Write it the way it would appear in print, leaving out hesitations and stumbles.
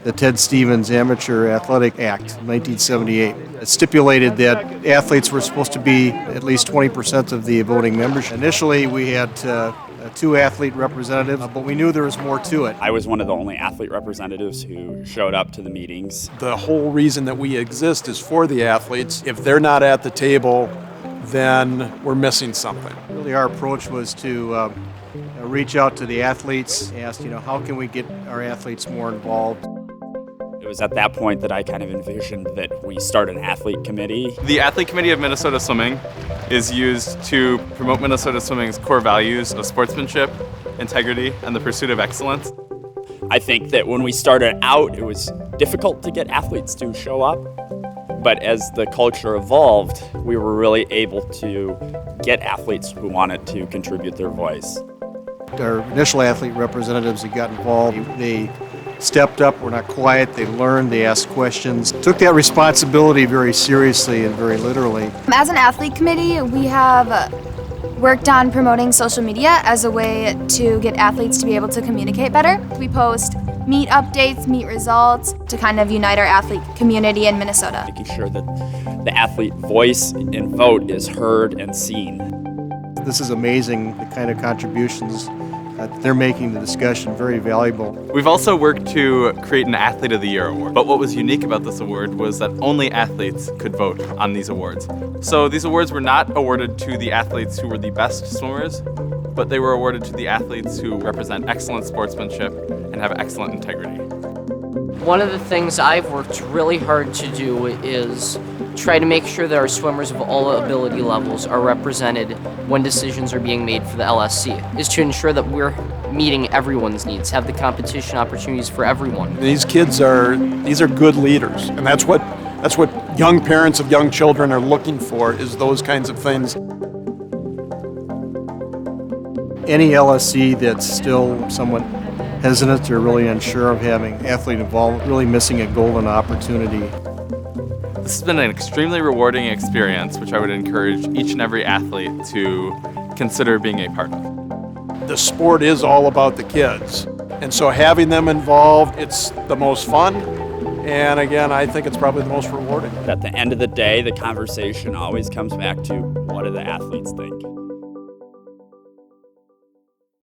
the Ted Stevens Amateur Athletic Act, 1978. It stipulated that athletes were supposed to be at least 20% of the voting membership. Initially, we had 2 athlete representatives, but we knew there was more to it. I was one of the only athlete representatives who showed up to the meetings. The whole reason that we exist is for the athletes. If they're not at the table, then we're missing something. Really, our approach was to reach out to the athletes, ask, how can we get our athletes more involved? It was at that point that I kind of envisioned that we start an athlete committee. The Athlete Committee of Minnesota Swimming is used to promote Minnesota Swimming's core values of sportsmanship, integrity, and the pursuit of excellence. I think that when we started out, it was difficult to get athletes to show up. But as the culture evolved, we were really able to get athletes who wanted to contribute their voice. Our initial athlete representatives that got involved, they stepped up, were not quiet, they learned, they asked questions, took that responsibility very seriously and very literally. As an athlete committee, we have worked on promoting social media as a way to get athletes to be able to communicate better. We post meet updates, meet results to kind of unite our athlete community in Minnesota. Making sure that the athlete voice and vote is heard and seen. This is amazing, the kind of contributions that they're making to the discussion, very valuable. We've also worked to create an Athlete of the Year award. But what was unique about this award was that only athletes could vote on these awards. So these awards were not awarded to the athletes who were the best swimmers, but they were awarded to the athletes who represent excellent sportsmanship and have excellent integrity. One of the things I've worked really hard to do is try to make sure that our swimmers of all ability levels are represented when decisions are being made for the LSC, is to ensure that we're meeting everyone's needs, have the competition opportunities for everyone. These are good leaders, and that's what young parents of young children are looking for, is those kinds of things. Any LSC that's still somewhat hesitant or really unsure of having athlete involved, really missing a golden opportunity. This has been an extremely rewarding experience, which I would encourage each and every athlete to consider being a part of. The sport is all about the kids, and so having them involved, it's the most fun, and again, I think it's probably the most rewarding. At the end of the day, the conversation always comes back to, what do the athletes think?